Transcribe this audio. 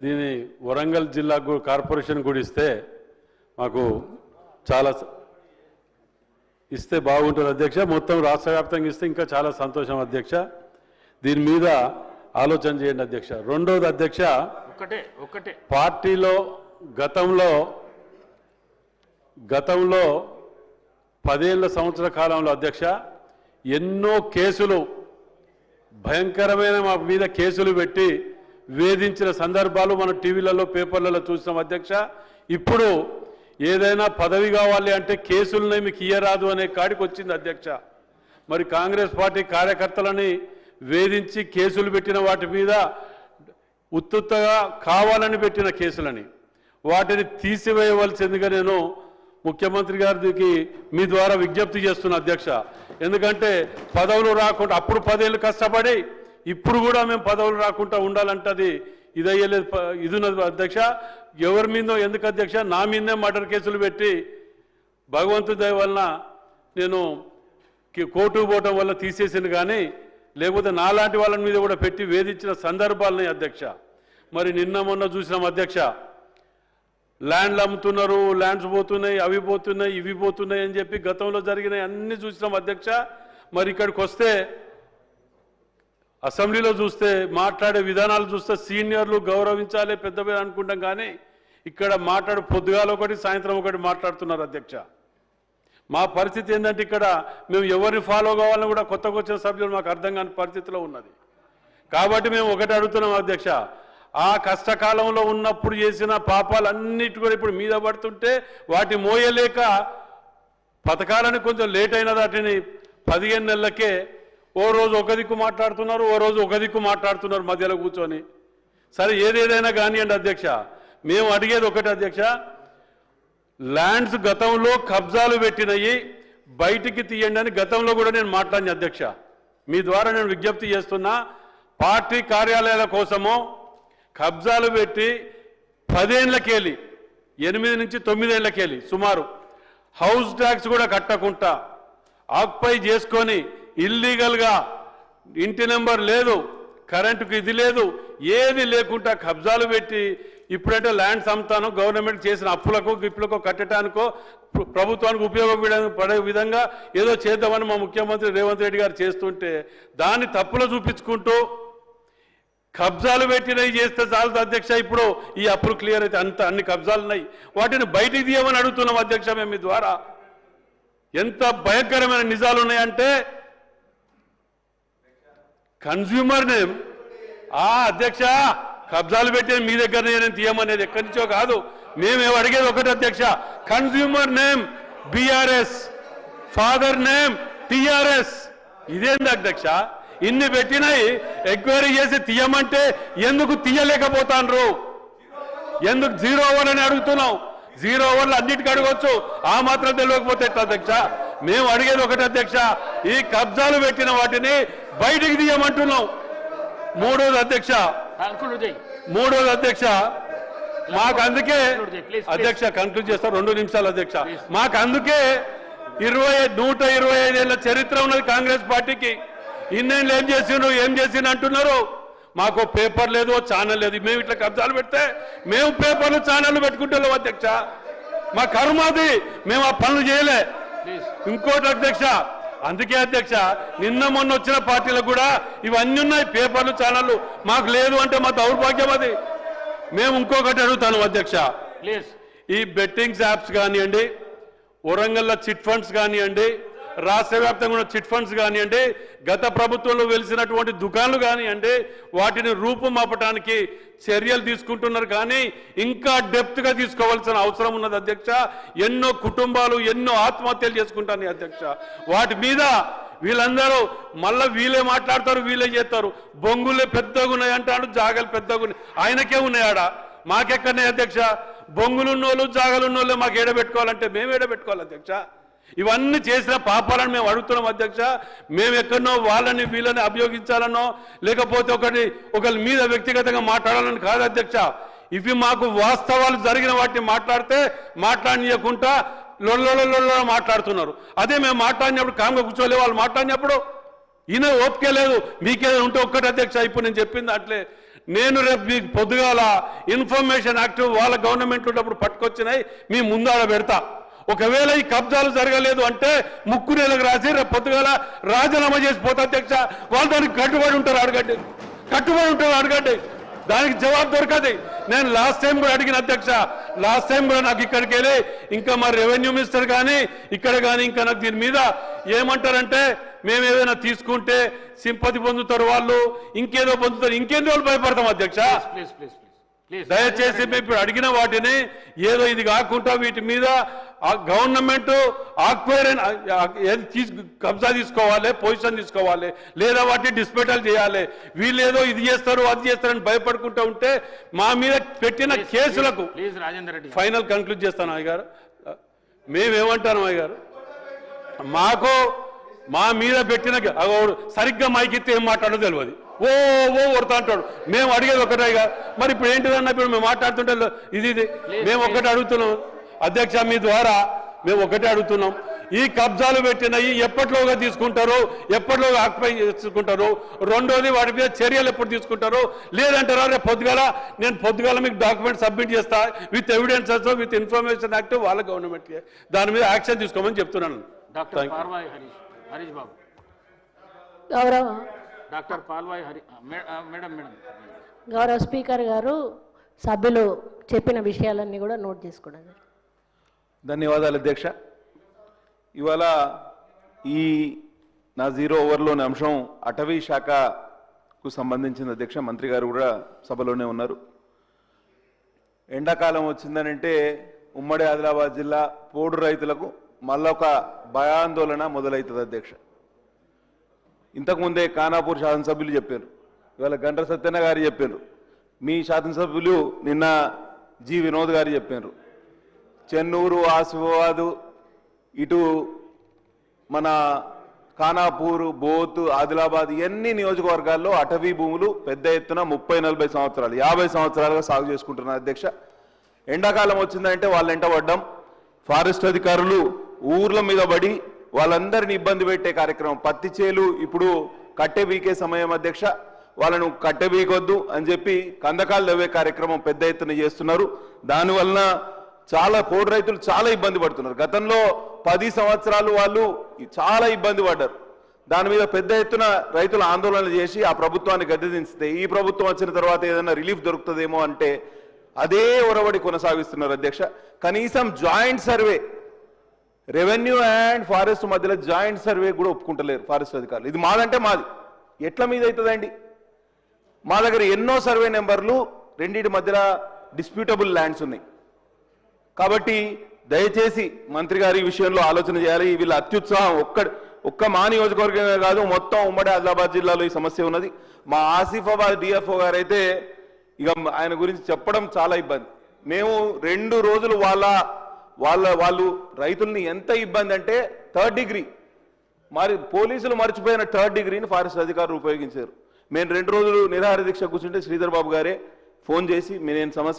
దీని వరంగల్ జిల్లా కార్పొరేషన్ కూడా ఇస్తే మాకు చాలా ఇస్తే బాగుంటుంది అధ్యక్ష. మొత్తం రాష్ట్ర వ్యాప్తంగా ఇస్తే ఇంకా చాలా సంతోషం అధ్యక్ష. దీని మీద ఆలోచన చేయండి అధ్యక్ష. రెండోది అధ్యక్ష, ఒకటే పార్టీలో గతంలో 10 సంవత్సర కాలంలో అధ్యక్ష ఎన్నో కేసులు భయంకరమైన మా మీద కేసులు పెట్టి వేధించిన సందర్భాలు మనం టీవీలలో పేపర్లలో చూసాం అధ్యక్ష. ఇప్పుడు ఏదైనా పదవి కావాలి అంటే కేసులనే మీకు ఇయ్యరాదు అనే కాడికి వచ్చింది అధ్యక్ష. మరి కాంగ్రెస్ పార్టీ కార్యకర్తలని వేధించి కేసులు పెట్టిన వాటి మీద ఉత్తుత్తగా కావాలని పెట్టిన కేసులని వాటిని తీసివేయవలసిందిగా నేను ముఖ్యమంత్రి గారికి మీ ద్వారా విజ్ఞప్తి చేస్తున్నా అధ్యక్ష. ఎందుకంటే పదవులు రాకుండా అప్పుడు 10 ఏళ్ళు కష్టపడి ఇప్పుడు కూడా మేము పదవులు రాకుండా ఉండాలంటది ఇదయ్యలేదు. ఇది ఉన్నది అధ్యక్ష. ఎవరి మీదో ఎందుకు అధ్యక్ష, నా మీదే మర్డర్ కేసులు పెట్టి భగవంతుడి దయ వలన నేను కోర్టుకు పోవటం వల్ల తీసేసింది, కానీ లేకపోతే నాలాంటి వాళ్ళ మీద కూడా పెట్టి వేధించిన సందర్భాలని అధ్యక్ష. మరి నిన్న మొన్న చూసినాం అధ్యక్ష, ల్యాండ్లు అమ్ముతున్నారు, ల్యాండ్స్ పోతున్నాయి, అవి పోతున్నాయి, ఇవి పోతున్నాయి అని చెప్పి గతంలో జరిగినాయి అన్ని చూసినాం అధ్యక్ష. మరి ఇక్కడికి వస్తే అసెంబ్లీలో చూస్తే మాట్లాడే విధానాలు చూస్తే సీనియర్లు గౌరవించాలి పెద్ద అనుకుంటాం, కానీ ఇక్కడ పొద్దుగాల ఒకటి సాయంత్రం ఒకటి మాట్లాడుతున్నారు అధ్యక్ష. మా పరిస్థితి ఏంటంటే ఇక్కడ మేము ఎవరిని ఫాలో కావాలని కూడా కొత్తగా వచ్చిన సభ్యులు మాకు అర్థం కాని పరిస్థితిలో ఉన్నది. కాబట్టి మేము ఒకటి అడుగుతున్నాం అధ్యక్ష, ఆ కష్టకాలంలో ఉన్నప్పుడు చేసిన పాపాలన్నిటి కూడా ఇప్పుడు మీద పడుతుంటే వాటి మోయలేక పథకాలని కొంచెం లేట్ అయిన వాటిని 15 నెలలకే ఓ రోజు ఒక దిక్కు మాట్లాడుతున్నారు, ఓ రోజు ఒక దిక్కు మాట్లాడుతున్నారు మధ్యలో కూర్చొని. సరే ఏదేదైనా కానివ్వండి అధ్యక్ష, మేము అడిగేది ఒకటి అధ్యక్ష, ల్యాండ్స్ గతంలో కబ్జాలు పెట్టినవి బయటికి తీయండి అని గతంలో కూడా నేను మాట్లాడిన అధ్యక్ష. మీ ద్వారా నేను విజ్ఞప్తి చేస్తున్నా, పార్టీ కార్యాలయాల కోసమో కబ్జాలు పెట్టి 10 ఏళ్లకెళ్ళి 8 నుంచి 9 ఏళ్లకెళ్ళి సుమారు హౌస్ ట్యాక్స్ కూడా కట్టకుండా ఆక్యుపై చేసుకొని ఇల్లీగల్గా ఇంటి నెంబర్ లేదు, కరెంటుకు ఇది లేదు, ఏది లేకుండా కబ్జాలు పెట్టి ఇప్పుడంటే ల్యాండ్స్ అమ్ముతాను గవర్నమెంట్ చేసిన అప్పులకు గిప్పులకు కట్టడానికో ప్రభుత్వానికి ఉపయోగపడే విధంగా ఏదో చేద్దామని మా ముఖ్యమంత్రి రేవంత్ రెడ్డి గారు చేస్తుంటే దాన్ని తప్పులో చూపించుకుంటూ కబ్జాలు పెట్టినవి చేస్తే చాలు అధ్యక్ష. ఇప్పుడు ఈ అప్పులు క్లియర్ అయితే అన్ని కబ్జాలు ఉన్నాయి, వాటిని బయటికి తీయమని అడుగుతున్నాం అధ్యక్ష. మేము మీ ద్వారా ఎంత భయంకరమైన నిజాలు ఉన్నాయంటే కన్స్యూమర్ నేమ్ అధ్యక్ష కబ్జాలు పెట్టే మీ దగ్గర నేను తీయమనేది ఎక్కడి నుంచో కాదు. మేమేమో అడిగేది ఒకటి అధ్యక్ష, consumer name BRS, father name TRS. ఇదేంది అధ్యక్ష, ఇన్ని పెట్టినాయి ఎంక్వైరీ చేసి తీయమంటే ఎందుకు తీయలేకపోతాండ్రు? ఎందుకు 0 ఓవర్ అని అడుగుతున్నాం? 0 ఓవర్లు అన్నిటికీ అడగవచ్చు, ఆ మాత్రం తెలియకపోతే ఎట్లా అధ్యక్ష? మేము అడిగేది ఒకటి అధ్యక్ష, ఈ కబ్జాలు పెట్టిన వాటిని బయటికి తీయమంటున్నాం. మూడోది అధ్యక్ష మాకు అందుకే అధ్యక్ష కంక్లూడ్ చేస్తా 2 నిమిషాలు అధ్యక్ష. మాకు అందుకే 125 ఏళ్ల చరిత్ర ఉన్నది కాంగ్రెస్ పార్టీకి. ఇన్నేళ్ళు ఏం చేసిండు అంటున్నారు. మాకు పేపర్ లేదు, ఛానల్ లేదు. మేము ఇట్లా కబ్జాలు పెడితే మేము పేపర్లు ఛానళ్ళు పెట్టుకుంటాం అధ్యక్ష. మా కర్మాది, మేము ఆ పనులు చేయలే. ఇంకోటి అధ్యక్ష, అందుకే అధ్యక్ష నిన్న మొన్న వచ్చిన పార్టీలకు కూడా ఇవన్నీ ఉన్నాయి, పేపర్లు ఛానళ్ళు. మాకు లేదు అంటే మా దౌర్భాగ్యం అది. మేము ఇంకొకటి అడుగుతాను అధ్యక్ష, ఈ బెట్టింగ్స్ యాప్స్ కానివ్వండి, వరంగల్ చిట్ ఫండ్స్ కానివ్వండి, రాష్ట్ర వ్యాప్తంగా ఉన్న చిట్ ఫండ్స్ కానివ్వండి, గత ప్రభుత్వంలో వెలిసినటువంటి దుకాణాలు కానివ్వండి, వాటిని రూపుమాపటానికి చర్యలు తీసుకుంటున్నారు. కానీ ఇంకా డెప్త్గా తీసుకోవాల్సిన అవసరం ఉన్నది అధ్యక్ష. ఎన్నో కుటుంబాలు ఎన్నో ఆత్మహత్యలు చేసుకుంటాయి అధ్యక్ష. వాటి మీద వీళ్ళందరూ మళ్ళీ వీళ్ళే మాట్లాడతారు, వీళ్ళే చేస్తారు. బొంగులే పెద్దగా ఉన్నాయి అంటాడు, జాగలు పెద్దగా ఉన్నాయి. ఆయనకే ఉన్నాయాడా? మాకెక్కడనే అధ్యక్ష? బొంగులున్నోళ్ళు జాగలున్నోళ్ళే మాకు ఏడబెట్టుకోవాలంటే మేము ఏడబెట్టుకోవాలి అధ్యక్ష? ఇవన్నీ చేసిన పాపాలను మేము అడుగుతున్నాం అధ్యక్ష. మేము ఎక్కడనో వాళ్ళని వీళ్ళని అభియోగించాలనో లేకపోతే ఒకరి మీద వ్యక్తిగతంగా మాట్లాడాలని కాదు అధ్యక్ష. ఇవి మాకు వాస్తవాలు జరిగిన వాటిని మాట్లాడనీయకుండా లొల్ల మాట్లాడుతున్నారు. అదే మేము మాట్లాడినప్పుడు కామ్గా కూర్చోలే, వాళ్ళు మాట్లాడినప్పుడు ఈయన ఓపిక లేదు. మీకేదో ఉంటే ఒక్కటి అధ్యక్ష, ఇప్పుడు నేను చెప్పింది అట్లే నేను రేపు మీకు పొద్దుగాల ఇన్ఫర్మేషన్ యాక్ట్ వాళ్ళ గవర్నమెంట్ ఉన్నప్పుడు పట్టుకొచ్చినాయి మీ ముందాడ పెడతా. ఒకవేళ ఈ కబ్జాలు జరగలేదు అంటే ముక్కు నెలకు రాసి రేపు పొద్దుగాల రాజీనామా చేసి పోతా అధ్యక్ష. వాళ్ళు దానికి కట్టుబడి ఉంటారు, అడగండి. దానికి జవాబు దొరకదు. నేను లాస్ట్ టైం కూడా అడిగిన అధ్యక్ష, లాస్ట్ టైం కూడా నాకు ఇక్కడికి వెళ్ళి ఇంకా మా రెవెన్యూ మినిస్టర్ కానీ ఇక్కడ కానీ ఇంకా నాకు దీని మీద ఏమంటారంటే మేము ఏదైనా తీసుకుంటే సింపతి పొందుతారు వాళ్ళు, ఇంకేదో పొందుతారు, ఇంకెన్ని రోజులు భయపడతాం అధ్యక్ష. దయచేసి ఇప్పుడు అడిగిన వాటిని ఏదో ఇది కాకుండా వీటి మీద గవర్నమెంట్ కబ్జా తీసుకోవాలి, పొజిషన్ తీసుకోవాలి, లేదా వాటిని డిస్పెటల్ చేయాలి. వీళ్ళు ఏదో ఇది చేస్తారు అది చేస్తారని భయపడుకుంటూ ఉంటే మా మీద పెట్టిన కేసులకు ఫైనల్ కంక్లూడ్ చేస్తాను అయ్యగారు. మేమేమంటాను అయ్యగారు, మాకు మా మీద పెట్టిన సరిగ్గా మైకిస్తే ఏం మాట్లాడో తెలియదు, ఓ కొడతా అంటాడు. మేము అడిగేది ఒకటేగా, మరి ఇప్పుడు ఏంటిదన్నా ఇప్పుడు మేము మాట్లాడుతుంటే ఇది మేము ఒకటి అడుగుతున్నాం అధ్యక్ష, మీ ద్వారా మేము ఒకటే అడుగుతున్నాం. ఈ కబ్జాలు పెట్టినవి ఎప్పటిలోగా తీసుకుంటారు, ఎప్పటిలోగా ఆక్యుపై చేసుకుంటారు? రెండోది వాటి మీద చర్యలు ఎప్పుడు తీసుకుంటారు? లేదంటారా రేపు పొద్దుగాల మీకు డాక్యుమెంట్ సబ్మిట్ చేస్తా with evidences with information act వాళ్ళ గవర్నమెంట్ దాని మీద యాక్షన్ తీసుకోమని చెప్తున్నాను. గౌరవ స్పీకర్ గారు సభ్యులు చెప్పిన విషయాలన్నీ కూడా నోట్ చేసుకోండి. ధన్యవాదాలు అధ్యక్ష. ఇవాళ ఈ నా 0 ఓవర్లోని అంశం అటవీ శాఖకు సంబంధించిన అధ్యక్ష. మంత్రి గారు కూడా సభలోనే ఉన్నారు. ఎండాకాలం వచ్చిందనంటే ఉమ్మడి ఆదిలాబాద్ జిల్లా పోడు రైతులకు మళ్ళొక భయాందోళన మొదలవుతుంది అధ్యక్ష. ఇంతకుముందే ఖానాపూర్ శాసనసభ్యులు చెప్పారు, ఇవాళ గండ్ర సత్యన్న గారు చెప్పారు, మీ శాసనసభ్యులు నిన్న జి వినోద్ గారు చెప్పారు. చెన్నూరు, ఆసిఫాబాదు, ఇటు మన ఖానాపూర్, బోత్, ఆదిలాబాద్ ఎన్ని నియోజకవర్గాల్లో అటవీ భూములు పెద్ద ఎత్తున 30-40 సంవత్సరాలు 50 సంవత్సరాలుగా సాగు చేసుకుంటున్నారు అధ్యక్ష. ఎండాకాలం వచ్చిందంటే వాళ్ళు ఎంట పడ్డాం. ఫారెస్ట్ అధికారులు ఊర్ల మీద పడి వాళ్ళందరినీ ఇబ్బంది పెట్టే కార్యక్రమం. పత్తి చేలు ఇప్పుడు కట్టె బీకే సమయం అధ్యక్ష, వాళ్ళను కట్టె బీకొద్దు అని చెప్పి కందకాలు తవ్వే కార్యక్రమం పెద్ద ఎత్తున చేస్తున్నారు. దానివలన చాలా పోడు రైతులు చాలా ఇబ్బంది పడుతున్నారు. గతంలో 10 సంవత్సరాలు వాళ్ళు చాలా ఇబ్బంది పడ్డారు. దాని మీద పెద్ద ఎత్తున రైతులు ఆందోళనలు చేసి ఆ ప్రభుత్వాన్ని గద్దెదించితే ఈ ప్రభుత్వం వచ్చిన తర్వాత ఏదైనా రిలీఫ్ దొరుకుతుందేమో అంటే అదే ఒరవడి కొనసాగిస్తున్నారు అధ్యక్ష. కనీసం joint survey, revenue and forest మధ్యలో జాయింట్ సర్వే కూడా ఒప్పుకుంటలేరు ఫారెస్ట్ అధికారులు. ఇది మాదంటే మాది, ఎట్లా మీద అవుతుందండి? మా దగ్గర ఎన్నో సర్వే నెంబర్లు, రెండింటి మధ్యలో డిస్ప్యూటబుల్ ల్యాండ్స్ ఉన్నాయి. కాబట్టి దయచేసి మంత్రి గారు ఈ విషయంలో ఆలోచన చేయాలి. వీళ్ళ అత్యుత్సాహం ఒక్క మా నియోజకవర్గమే కాదు, మొత్తం ఉమ్మడి ఆదిలాబాద్ జిల్లాలో ఈ సమస్య ఉన్నది. మా ఆసిఫాబాద్ డిఎఫ్ఓ గారు అయితే ఇక ఆయన గురించి చెప్పడం చాలా ఇబ్బంది. మేము 2 రోజులు వాళ్ళు రైతుల్ని ఎంత ఇబ్బంది అంటే 3rd డిగ్రీ, మరి పోలీసులు మర్చిపోయిన 3rd డిగ్రీని ఫారెస్ట్ అధికారులు ఉపయోగించారు. మేము 2 రోజులు నిరాహార దీక్ష కూర్చుంటే శ్రీధర్ బాబు గారే ఫోన్ చేసి నేను సమస్య